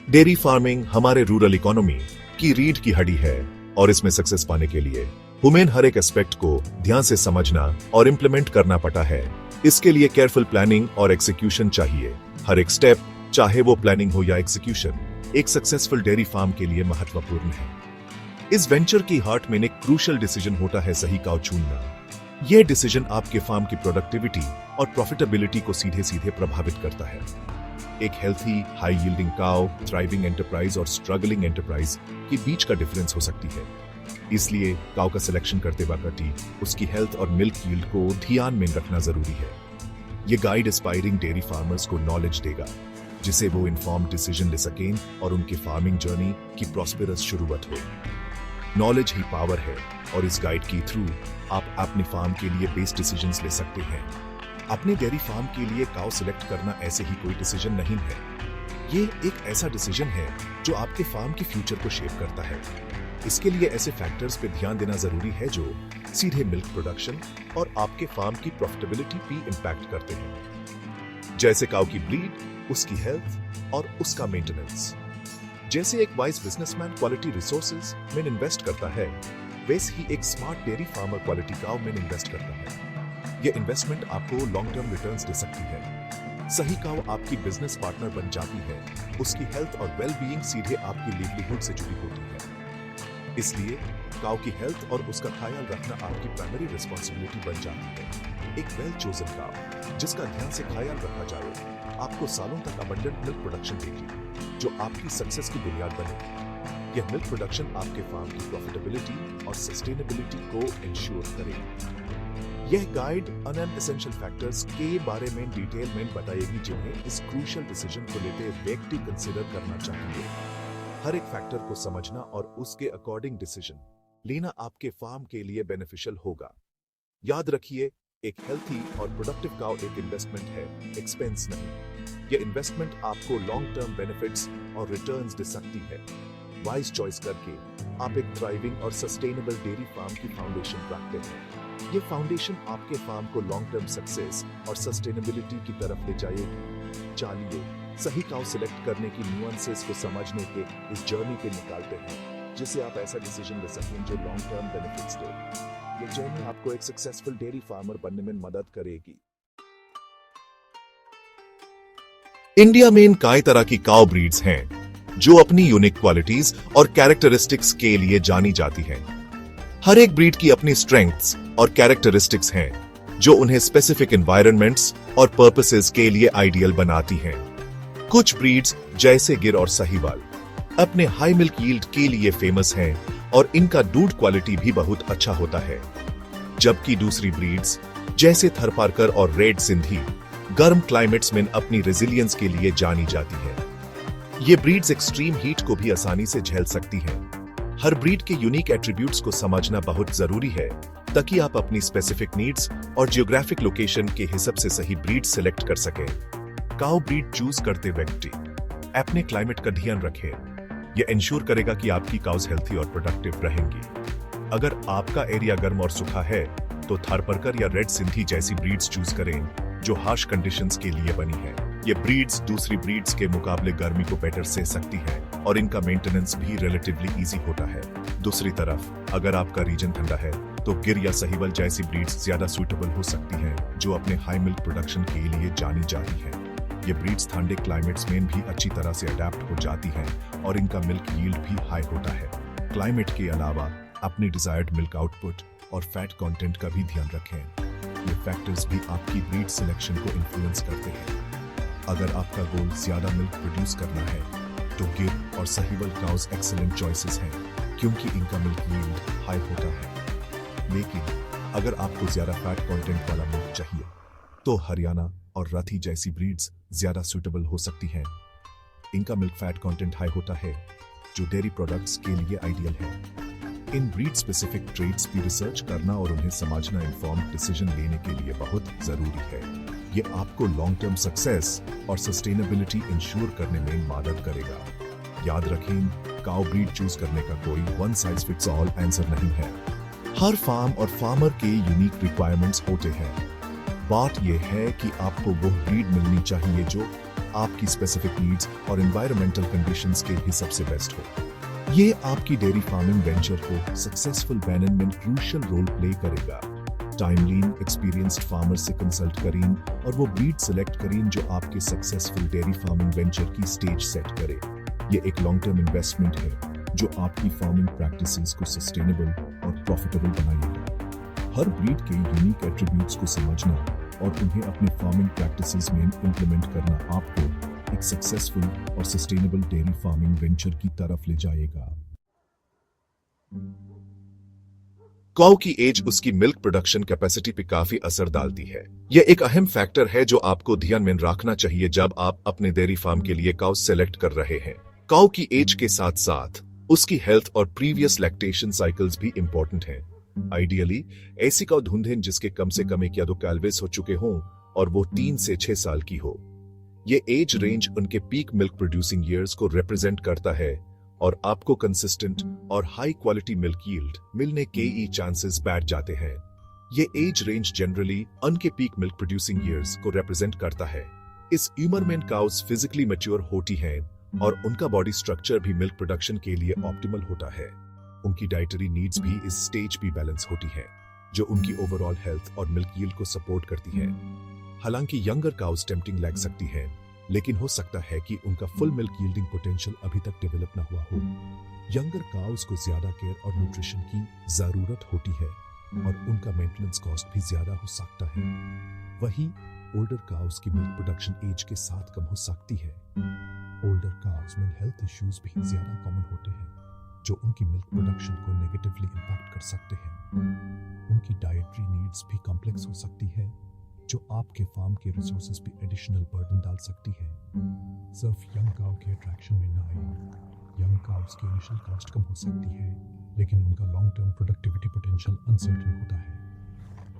Dairy farming हमारे rural economy की रीढ़ की हड्डी है और इसमें सक्सेस पाने के लिए हमें हर एक एस्पेक्ट को ध्यान से समझना और इम्प्लीमेंट करना पड़ता है। इसके लिए केयरफुल प्लानिंग और एग्जीक्यूशन चाहिए। हर एक स्टेप, चाहे वो प्लानिंग हो या एग्जीक्यूशन, एक सक्सेसफुल डेयरी फार्म के लिए महत्वपूर्ण है। इस वेंचर की हार्ट में एक क्रूशियल डिसीजन होता है सही काउ चुनना। यह डिसीजन आपके फार्म की प्रोडक्टिविटी और प्रॉफिटेबिलिटी को सीधे सीधे प्रभावित करता है। एक healthy, high yielding cow, thriving enterprise और स्ट्रगलिंग एंटरप्राइज के बीच का डिफरेंस हो सकती है। इसलिए काउ का सिलेक्शन करते वक्त ही उसकी हेल्थ और मिल्क यील्ड को ध्यान में रखना जरूरी है। ये गाइड एस्पायरिंग डेयरी फार्मर्स को नॉलेज देगा, जिसे वो इन्फॉर्म्ड डिसीजन ले सकें और उनके फार्मिंग जर्नी की प्रॉस्पेरस शुरुआत हो। नॉलेज ही पावर है और इस गाइड के थ्रू आप अपने फार्म के लिए बेस्ट डिसीजंस ले सकते हैं। अपने डेयरी फार्म के लिए काउ सिलेक्ट करना ऐसे ही कोई डिसीजन नहीं है। ये एक ऐसा डिसीजन है जो आपके फार्म के फ्यूचर को शेप करता है। इसके लिए ऐसे फैक्टर्स पे ध्यान देना जरूरी है जो सीधे मिल्क प्रोडक्शन और आपके फार्म की प्रॉफिटेबिलिटी पे इंपैक्ट करते हैं, जैसे काउ की ब्रीड, उसकी हेल्थ और उसका मेंटेनेंस। जैसे एक वाइज बिजनेसमैन क्वालिटी रिसोर्सेज में इन्वेस्ट करता है, वैसे ही एक smart dairy farmer quality cow में इन्वेस्ट करता है। यह इन्वेस्टमेंट आपको लॉन्ग टर्म रिटर्न्स दे सकती है। सही काउ आपकी बिजनेस पार्टनर बन जाती है। उसकी हेल्थ और वेल बीइंग सीधे आपकी लिवलीहुड से जुड़ी होती है। इसलिए काउ की हेल्थ और उसका ख्याल रखना आपकी प्राइमरी रिस्पॉन्सिबिलिटी बन जाती है। एक वेल चोजन काउ जिसका ध्यान से ख्याल रखा जाए, आपको सालों तक अबंडेंट मिल्क प्रोडक्शन देगी, जो आपकी सक्सेस की बुनियाद बनेगी। यह मिल्क प्रोडक्शन आपके फार्म की प्रॉफिटेबिलिटी और सस्टेनेबिलिटी को इंश्योर करेगा। यह गाइड अन एसेंशियल फैक्टर्स के बारे में डिटेल में बताएगी, जिन्हें इस क्रूशियल डिसीजन को लेते व्यक्ति कंसीडर करना चाहिए। हर एक फैक्टर को समझना और उसके अकॉर्डिंग डिसीजन लेना आपके फार्म के लिए बेनिफिशियल होगा। याद रखिए, एक हेल्थी और प्रोडक्टिव काउ एक इन्वेस्टमेंट है, एक्सपेंस नहीं। यह इन्वेस्टमेंट आपको लॉन्ग टर्म बेनिफिट्स और रिटर्न्स दे सकती है। वाइज चॉइस करके आप एक थ्राइविंग और सस्टेनेबल डेयरी फार्म की फाउंडेशन रखते हैं। ये फाउंडेशन आपके फार्म को लॉन्ग टर्म सक्सेस और सस्टेनेबिलिटी की तरफ ले जाएगी। चलिए सही काउ सिलेक्ट करने की न्यूएंसेस को समझने के इस जर्नी पे निकालते हैं, जिससे आप ऐसा डिसीजन ले सकें जो लॉन्ग टर्म बेनिफिट्स दे। ये जर्नी आपको एक सक्सेसफुल डेयरी फार्मर बनने में मदद करेगी। इंडिया में कई तरह की काउ ब्रीड्स हैं जो अपनी यूनिक क्वालिटीज और कैरेक्टरिस्टिक्स के लिए जानी जाती हैं। हर एक ब्रीड की अपनी स्ट्रेंथ्स और कैरेक्टरिस्टिक्स हैं जो उन्हें स्पेसिफिक एनवायरनमेंट्स और पर्पसेस के लिए आइडियल बनाती हैं। कुछ ब्रीड्स जैसे गिर और साहिवाल अपने हाई मिल्क यील्ड के लिए फेमस हैं और इनका दूध क्वालिटी भी बहुत अच्छा होता है, जबकि दूसरी ब्रीड्स जैसे थरपारकर और रेड सिंधी गर्म क्लाइमेट्स में अपनी रेजिलियंस के लिए जानी जाती है। ये ब्रीड्स एक्सट्रीम हीट को भी आसानी से झेल सकती हैं। हर ब्रीड के यूनिक एट्रीब्यूट्स को समझना बहुत जरूरी है, ताकि आप अपनी स्पेसिफिक नीड्स और जियोग्राफिक लोकेशन के हिसाब से सही ब्रीड सिलेक्ट कर सकें। काउ ब्रीड चूज करते व्यक्ति अपने क्लाइमेट का ध्यान रखें। यह इंश्योर करेगा कि आपकी काउस हेल्थी और प्रोडक्टिव रहेंगी। अगर आपका एरिया गर्म और सूखा है, तो थारपारकर या रेड सिंधी जैसी ब्रीड्स चूज करें जो हार्श कंडीशंस के लिए बनी है। ये ब्रीड्स दूसरी ब्रीड्स के मुकाबले गर्मी को बेटर सह सकती हैं और इनका मेंटेनेंस भी रिलेटिवली इजी होता है। दूसरी तरफ अगर आपका रीजन ठंडा है, तो गिर या साहिवाल जैसी ब्रीड्स ज्यादा सूटेबल हो सकती हैं, जो अपने हाई मिल्क प्रोडक्शन के लिए जानी जाती हैं। ये ब्रीड्स ठंडे क्लाइमेट्स में भी अच्छी तरह से अडेप्ट हो जाती हैं और इनका मिल्क यील्ड भी हाई होता है। क्लाइमेट के अलावा अपनी डिजायर्ड मिल्क आउटपुट और फैट कंटेंट का भी ध्यान रखें। ये फैक्टर्स भी आपकी ब्रीड सिलेक्शन को इन्फ्लुएंस करते हैं। अगर आपका गोल ज्यादा मिल्क प्रोड्यूस करना है, तो गिर और साहिवाल काउस एक्सीलेंट चॉइसेस हैं, क्योंकि इनका मिल्क यील्ड हाई होता है। लेकिन अगर आपको ज्यादा फैट कंटेंट वाला मिल्क चाहिए, तो हरियाणा और रथी जैसी ब्रीड्स ज्यादा सूटेबल हो सकती हैं। इनका मिल्क फैट कंटेंट हाई होता है, जो डेयरी प्रोडक्ट्स के लिए आइडियल है। इन ब्रीड स्पेसिफिक ट्रेड्स की रिसर्च करना और उन्हें समझना इन्फॉर्म्ड डिसीजन लेने के लिए बहुत जरूरी है। ये आपको लॉन्ग टर्म सक्सेस और सस्टेनेबिलिटी इंश्योर करने में मदद करेगा। याद रखें, काउ ब्रीड चूज करने का कोई one size fits all answer नहीं है। हर फार्म और फार्मर के यूनिक रिक्वायरमेंट्स होते हैं। बात यह है कि आपको वो ब्रीड मिलनी चाहिए जो आपकी स्पेसिफिक नीड्स और एनवायरमेंटल कंडीशंस के हिसाब से बेस्ट हो। ये आपकी डेयरी फार्मिंग वेंचर को सक्सेसफुल बनने में क्रूशियल रोल प्ले करेगा। टाइमलीन एक्सपीरियंस्ड फार्मर से कंसल्ट करें और वो ब्रीड सेलेक्ट करें जो आपके सक्सेसफुल डेयरी फार्मिंग वेंचर की स्टेज सेट करे। ये एक लॉन्ग टर्म इन्वेस्टमेंट है जो आपकी फार्मिंग प्रैक्टिसेस को सस्टेनेबल और प्रॉफिटेबल बनाएगा। हर ब्रीड के यूनिक एट्रीब्यूट्स को समझना और उन्हें अपने फार्मिंग प्रैक्टिसेस में इंप्लीमेंट करना आपको एक सक्सेसफुल और सस्टेनेबल डेयरी फार्मिंग वेंचर की तरफ ले जाएगा। काऊ की एज उसकी मिल्क प्रोडक्शन कैपेसिटी पे काफी असर डालती है। यह एक अहम फैक्टर है जो आपको ध्यान में रखना चाहिए जब आप अपने डेयरी फार्म के लिए काऊ सेलेक्ट कर रहे हैं। काऊ की एज के साथ साथ उसकी हेल्थ और प्रीवियस लैक्टेशन साइकिल्स भी इंपॉर्टेंट हैं। आइडियली ऐसी काऊ ढूंढें जिसके कम से कम एक या दो कैलवेस हो चुके हों और वो 3 से 6 साल की हो। ये एज रेंज उनके पीक मिल्क प्रोड्यूसिंग ईयर्स को रिप्रेजेंट करता है और आपको कंसिस्टेंट और हाई क्वालिटी मिल्क यील्ड मिलने के ही चांसेस बैठ जाते हैं। ये एज रेंज जनरली उनके पीक मिल्क प्रोड्यूसिंग ईयर्स को रिप्रेजेंट करता है। इस उम्र में काउस फिजिकली मैच्योर होती हैं और उनका बॉडी स्ट्रक्चर भी मिल्क प्रोडक्शन के लिए ऑप्टिमल होता है। उनकी डाइटरी नीड्स भी इस स्टेज पे बैलेंस होती है जो उनकी ओवरऑल हेल्थ और मिल्क यील्ड को सपोर्ट करती है। हालांकि यंगर काउस टेम्पटिंग लग सकती है, लेकिन हो सकता है कि उनका फुल मिल्क यील्डिंग पोटेंशियल अभी तक डेवलप ना हुआ हो। यंगर काउस को ज्यादा केयर और न्यूट्रिशन की जरूरत होती है और उनका मेंटेनेंस कॉस्ट भी ज्यादा हो सकता है। वहीं ओल्डर काउस की मिल्क प्रोडक्शन एज के साथ कम हो सकती है। ओल्डर काउस में हेल्थ इश्यूज भी ज्यादा कॉमन होते हैं जो उनकी मिल्क प्रोडक्शन को नेगेटिवली इंपैक्ट कर सकते हैं। उनकी डाइटरी नीड्स भी कॉम्प्लेक्स हो सकती है जो आपके फार्म के रिसोर्सेज पे एडिशनल बर्डन डाल सकती है। सिर्फ यंग काउ के अट्रैक्शन में ना आए। यंग काउस की इनिशियल कॉस्ट कम हो सकती है, लेकिन उनका long term productivity potential uncertain होता है।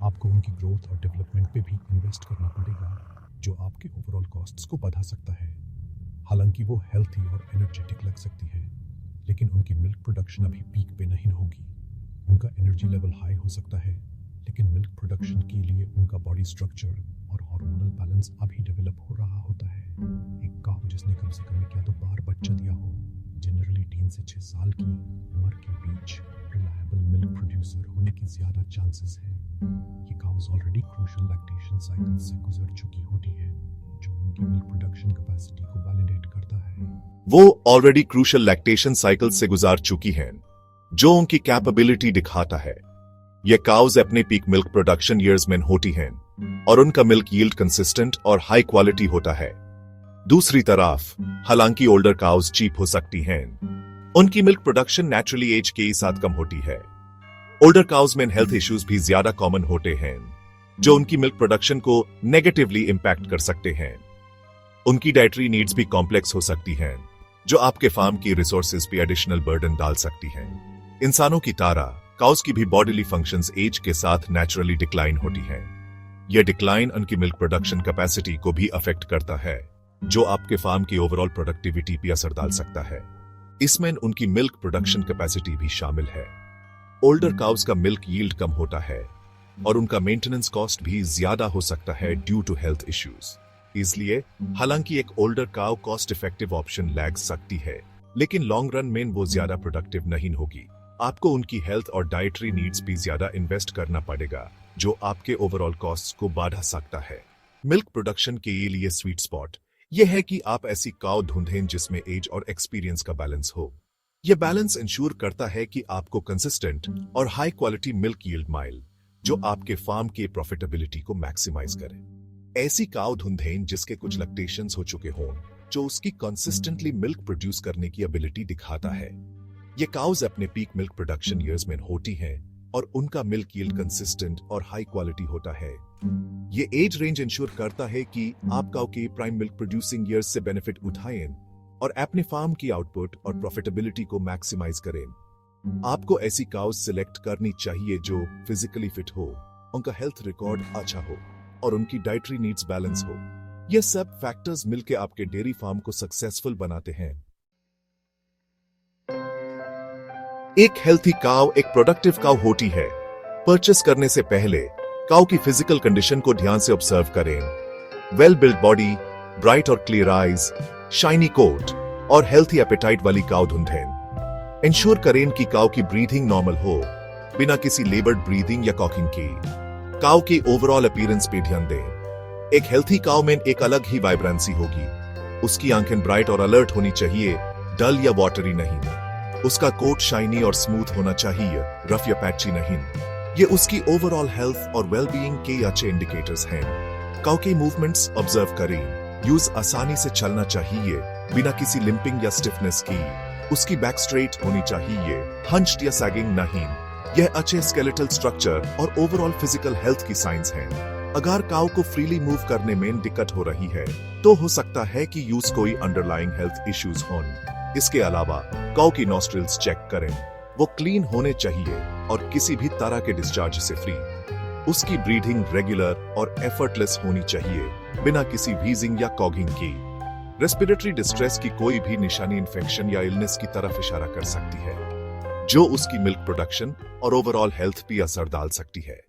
आपको उनकी ग्रोथ और डेवलपमेंट पे भी इन्वेस्ट करना पड़ेगा जो आपके ओवरऑल कॉस्ट्स को बढ़ा सकता है। हालांकि वो हेल्थी और एनर्जेटिक लग सकती है, लेकिन उनकी मिल्क प्रोडक्शन अभी पीक पे नहीं होगी। उनका एनर्जी लेवल हाई हो सकता है, लेकिन मिल्क प्रोडक्शन के लिए उनका बॉडी स्ट्रक्चर और हार्मोनल बैलेंस अभी डेवलप हो रहा होता है। एक काऊ जिसने कम से कम क्या तो बार बच्चा दिया हो, जनरली 3 से 6 साल की उम्र के बीच रिलायबल मिल्क प्रोड्यूसर होने की ज्यादा चांसेस है। ये cows already crucial lactation cycle से गुजर चुकी होती है जो उनकी मिल्क प्रोडक्शन कैपेसिटी को वैलिडेट करता है। वो ऑलरेडी क्रूशियल लैक्टेशन साइकिल से गुजार चुकी हैं जो उनकी कैपेबिलिटी दिखाता है। ये काउज अपने पीक मिल्क प्रोडक्शन ईयर्स में होती हैं और उनका मिल्क यील्ड कंसिस्टेंट और हाई क्वालिटी होता है। दूसरी तरफ हालांकि ओल्डर काउज चीप हो सकती हैं, उनकी मिल्क प्रोडक्शन नेचुरली एज के साथ कम होती है। ओल्डर काउज में हेल्थ इश्यूज भी ज्यादा कॉमन होते हैं जो उनकी मिल्क प्रोडक्शन को नेगेटिवली इंपैक्ट कर सकते हैं। उनकी डाइटरी नीड्स भी कॉम्प्लेक्स हो सकती हैं जो आपके फार्म की रिसोर्सेज पे एडिशनल बर्डन डाल सकती हैं। इंसानों की तरह काउस की भी बॉडीली फंक्शंस एज के साथ नेचुरली डिक्लाइन होती हैं। यह डिक्लाइन उनकी मिल्क प्रोडक्शन कैपेसिटी को भी अफेक्ट करता है जो आपके फार्म की ओवरऑल प्रोडक्टिविटी पे असर डाल सकता है। इसमें उनकी मिल्क प्रोडक्शन कैपेसिटी भी शामिल है। ओल्डर काउस का मिल्क यील्ड कम होता है और उनका मेंटेनेंस कॉस्ट भी ज्यादा हो सकता है ड्यू टू हेल्थ इश्यूज। इसलिए हालांकि एक older cow cost effective option लग सकती है, लेकिन लॉन्ग रन में वो ज्यादा प्रोडक्टिव नहीं होगी। आपको उनकी हेल्थ और डाइटरी नीड्स भी ज्यादा इन्वेस्ट करना पड़ेगा जो आपके ओवरऑल कॉस्ट्स को बढ़ा सकता है। मिल्क प्रोडक्शन के लिए स्वीट स्पॉट यह है कि आप ऐसी काउ ढूंढें जिसमें एज और एक्सपीरियंस का बैलेंस हो। यह बैलेंस इंश्योर करता है कि आपको कंसिस्टेंट और high quality milk yield mile जो आपके फार्म के प्रॉफिटेबिलिटी को मैक्सिमाइज करे। ऐसी काउ ढूंढें जिसके कुछ लैक्टेशंस हो चुके हों जो उसकी कंसिस्टेंटली मिल्क प्रोड्यूस करने की एबिलिटी दिखाता है। ये काउज अपने पीक मिल्क प्रोडक्शन ईयर्स में होती हैं और उनका मिल्क यील्ड कंसिस्टेंट और हाई क्वालिटी होता है। ये एज रेंज इंश्योर करता है कि आप काउ के प्राइम मिल्क प्रोड्यूसिंग ईयर्स से बेनिफिट उठाएं और अपने फार्म की आउटपुट और प्रॉफिटेबिलिटी को मैक्सिमाइज करें। आपको ऐसी काउज सिलेक्ट करनी चाहिए जो फिजिकली फिट हो, उनका हेल्थ रिकॉर्ड अच्छा हो और उनकी डाइटरी नीड्स बैलेंस हो। ये सब फैक्टर्स मिलकर आपके डेयरी फार्म को सक्सेसफुल बनाते हैं। एक हेल्थी काउ एक प्रोडक्टिव काउ होती है। परचेस करने से पहले काउ की फिजिकल कंडीशन को ध्यान से ऑब्जर्व करें। वेल बिल्ड बॉडी, ब्राइट और क्लियर आईज, शाइनी कोट और हेल्थी एपेटाइट वाली काउ ढूंढें। इंश्योर करें कि काउ की ब्रीथिंग नॉर्मल हो, बिना किसी लेबर्ड ब्रीदिंग या कॉकिंग की। काउ की ओवरऑल अपीयरेंस पे ध्यान दें। एक हेल्थी काउ में एक अलग ही वाइब्रेंसी होगी। उसकी आंखें ब्राइट और अलर्ट होनी चाहिए, डल या वाटरी नहीं। उसका कोट शाइनी और स्मूथ होना चाहिए, रफ या पैची नहीं। ये उसकी ओवरऑल हेल्थ और वेलबीइंग के अच्छे इंडिकेटर्स हैं। काउ के मूवमेंट्स ऑब्जर्व करें। यूज आसानी से चलना चाहिए, बिना किसी लिंपिंग या स्टिफनेस की। उसकी बैक स्ट्रेट होनी चाहिए, हंच्ड या सैगिंग नहीं। यह अच्छे स्केलेटल स्ट्रक्चर और ओवरऑल फिजिकल हेल्थ की साइंस है। अगर काउ को फ्रीली मूव करने में दिक्कत हो रही है, तो हो सकता है कि यूज कोई अंडरलाइंग हेल्थ इश्यूज हों। इसके अलावा काउ की नॉस्ट्रिल्स चेक करें। वो क्लीन होने चाहिए और किसी भी तरह के डिस्चार्ज से फ्री। उसकी ब्रीदिंग रेगुलर और एफर्टलेस होनी चाहिए, बिना किसी व्हीजिंग या कॉगिंग की। रेस्पिरेटरी डिस्ट्रेस की कोई भी निशानी इन्फेक्शन या इलनेस की तरफ इशारा कर सकती है, जो उसकी मिल्क प्रोडक्शन और ओवरऑल हेल्थ पर असर डाल सकती है।